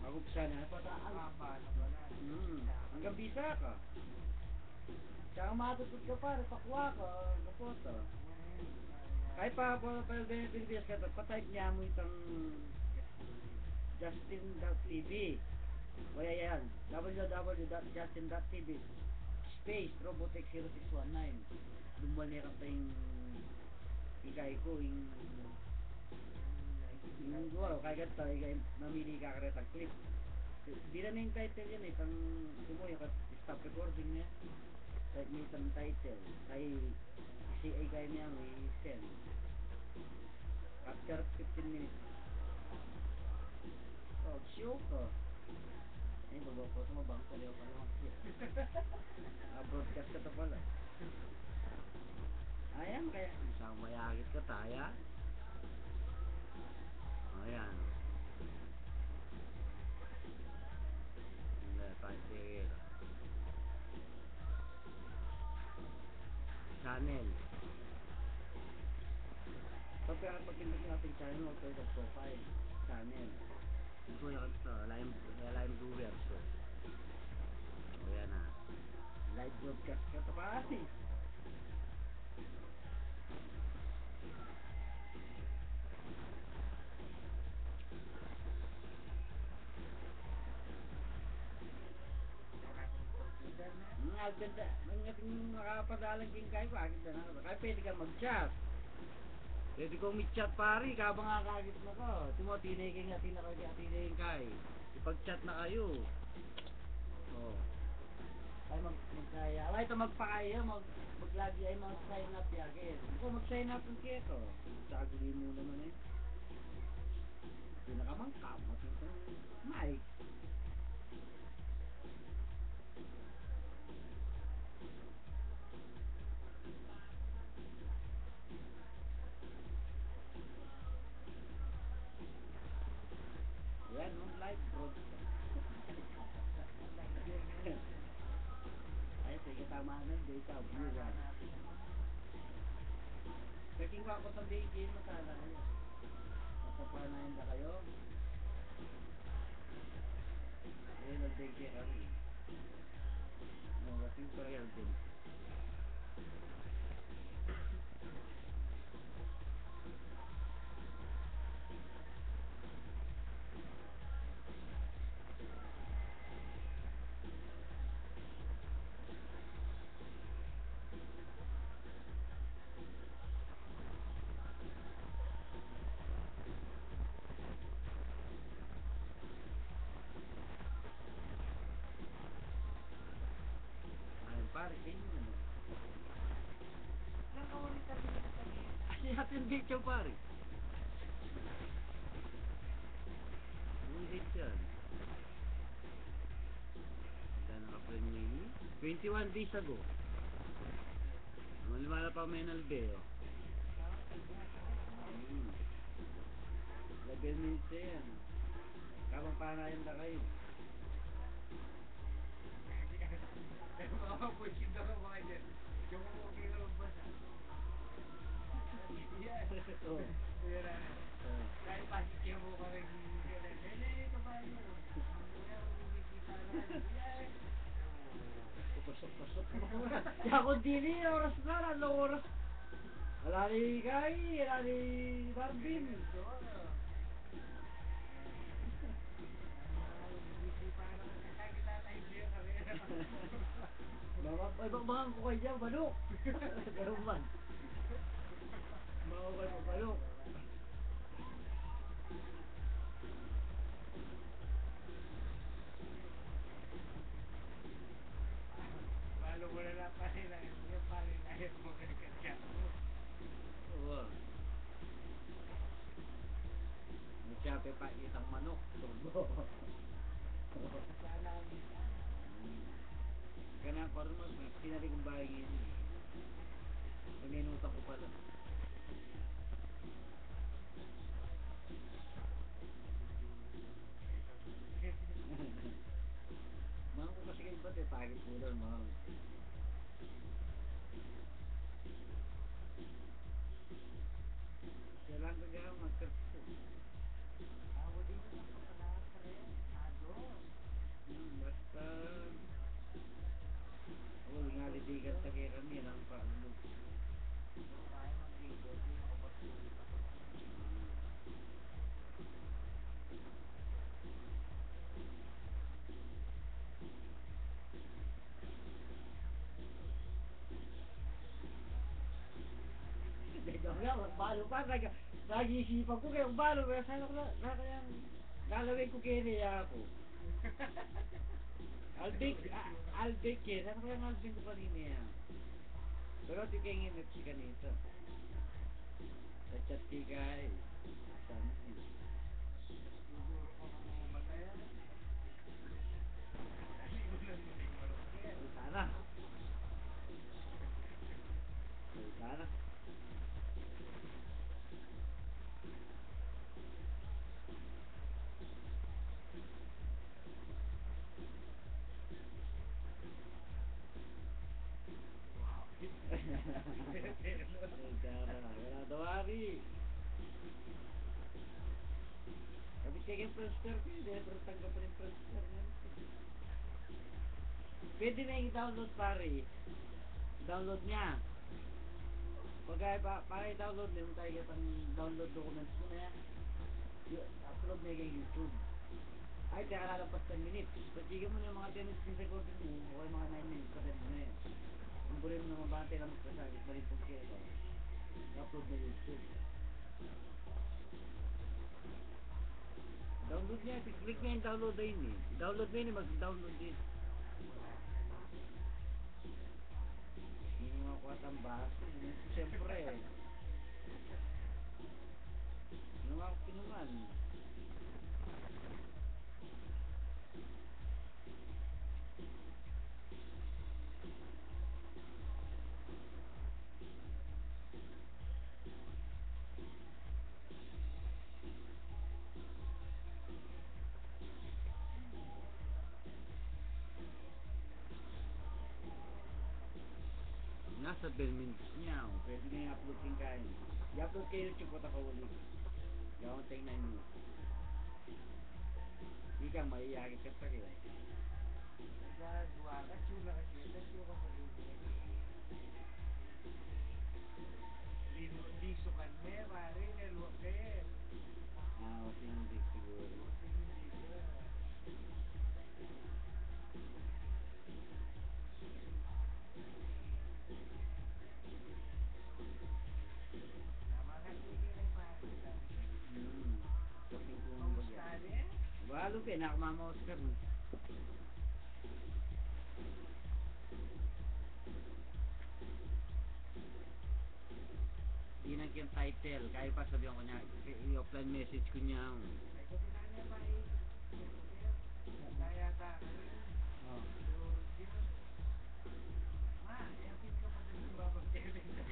Pag-upsa na. Pataan. Hanggang bisa ka. Tsaka matutut ka pa, pakwa ka, kapoto. Kahit pa Pilipinas ka ito, patype niya mo itong Justin.tv. Kaya yan, www.justin.tv space Robotex 0619. Lumalirap na yung ikay ko, yung duwa, kaya ganito, mamili ka karetang clip. Di na yung title yan eh, pang sumoy, stop recording niya. Kahit may isang title, ay CA kayo niya, may send. After 15 minutes. Oh, show ko. Ayun, babapo ito, mabang saliw pala mag-clip. Broadcast ka ito pala. Ayan, kaya isang mayagit ka taya. Ayan. Sige. Channel. Pagpindot ng ating channel, okay, sa profile. Channel. Ito yung live viewer. So, ayan na. Live broadcast ka ito pa. Ganda, ng nakapadalang king kayo, bakit na ako? Kaya pwede ka mag-chat. Pwede kong mag-chat pari, kabang kakagit mo ko. Tumo, tiniging atin na kayo, tiniging kayo. Ipag-chat na kayo. Oh. Ay magkaya. Ay ito magpakaya, maglagi ay mag-sign up yagin. Kung mag-sign up yung keto, saguli mo naman eh. Pinakamangkam, matitong mic. Yan, live broadcast. Ay, sige, tama na, data viewer. Peking ko ako sa baking, masala kayo. Matapanayin na kayo. Eh, nag-bake kami. No, kasi ko real din. Parking mo. Ilang kawalit na rin sa kanya? Kasi natin dito pare. Yung yan. Wala naka-frame nini. 21 days ago. Malimala pa Menal Bay, oh. 11 minutes na yan. Kapang panayan na kayo. Makapusin na ka mga dyan. Yung okay na magbasa. Yan. Oo. Yan na. Dahil pasikya mo ka rin. Ito ba mo? Meron kumikita na. Yan. Pasok-pasok mo. Kaya kung dili, oras na. Anong oras? Wala ni Kai, wala ni Marvin. Ibang ko kayo dyan, balok. Ganun man. Mga kayo, balok. Lalo mo na lang panilayan. Yung panilayan mo kaya Oo. May siyape pa isang manok. Turbo. sana ang isa. Ganang parang mas pinali kong bahay ngayon. Naminutan ko pala. Mahal ko kasi kayo ba't eh, pagit po doon, mahal. Siya lang kagaya magkarto. Ako din naman kapalahat sa rin. Sado. balo pa, nag-iisipan ko kayong balo, kaya sana ko na kaya lalawin ko kaya niya ako. Albig eh, sana kaya albig ko pa rin niya. Pero di kayo nginip si kanito. Sa-chat kay sana siya. Siguro ko kung mamatayan. Sana. Sana. Wala daw ari. Sabi siya yung transfer ko, hindi pero tanggap pa rin transfer niya. Pwede na yung download pare. Download niya. Pag para i-download niya, tayo pang download documents mo na yan. Upload na yung YouTube. Ay, kaya kalalampas 10 minutes. Pagtigyan mo na yung mga 10 minutes yung recording mo, o yung mga 9 minutes pa 10 mo na yan. Kung burin mo naman bante lang magkasagit, malipong kaya ito. Upload na YouTube. Download niya, click niya yung download na yun eh. Download na yun, mag-download din. Yung mga kuwatang baso, siyempre eh. Yung mga pinuman. Nasa 10 minutes niya, oh. Pwede na i-upload yung kain. I-upload kayo YouTube at ako ulit. Gawang 9 minutes. Hindi kang maiyakit ka pa rin. Nagagawa ka, chula kasi. Nagagawa ka pa rin. Di sukan me, pare. Naluwag ka eh. Kasi hindi siguro. Hindi ka. Tama ka, sige na pare. Kaping kong Kamusta bagay. niya? Walo pa, nakamama Oscar mo. Dinag yung title, kaya pa sabihan ko niya, i-offline message ko niya. Ay, kung tinanya pa eh. Kayata ka rin. Oh. Ma, yapin ka pa din babag-tebing na.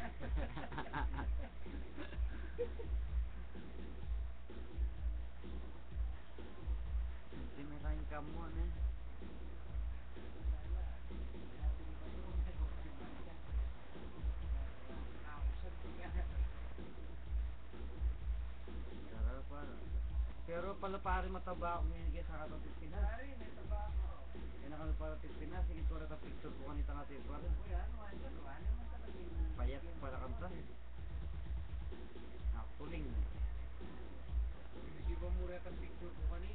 Kasi may kain ka mo, eh. Sarap pala. Pero pala pare mataba ako ngayon kaya sa katapit Pinas. Pare, may tabako. Kaya nakalapit Pinas, sige ko rin picture ko kanita nga tayo pare. Kuya, ano naman talaga yung... Payat pala kanta. Actually. Hindi ba mura ka picture ko kanina?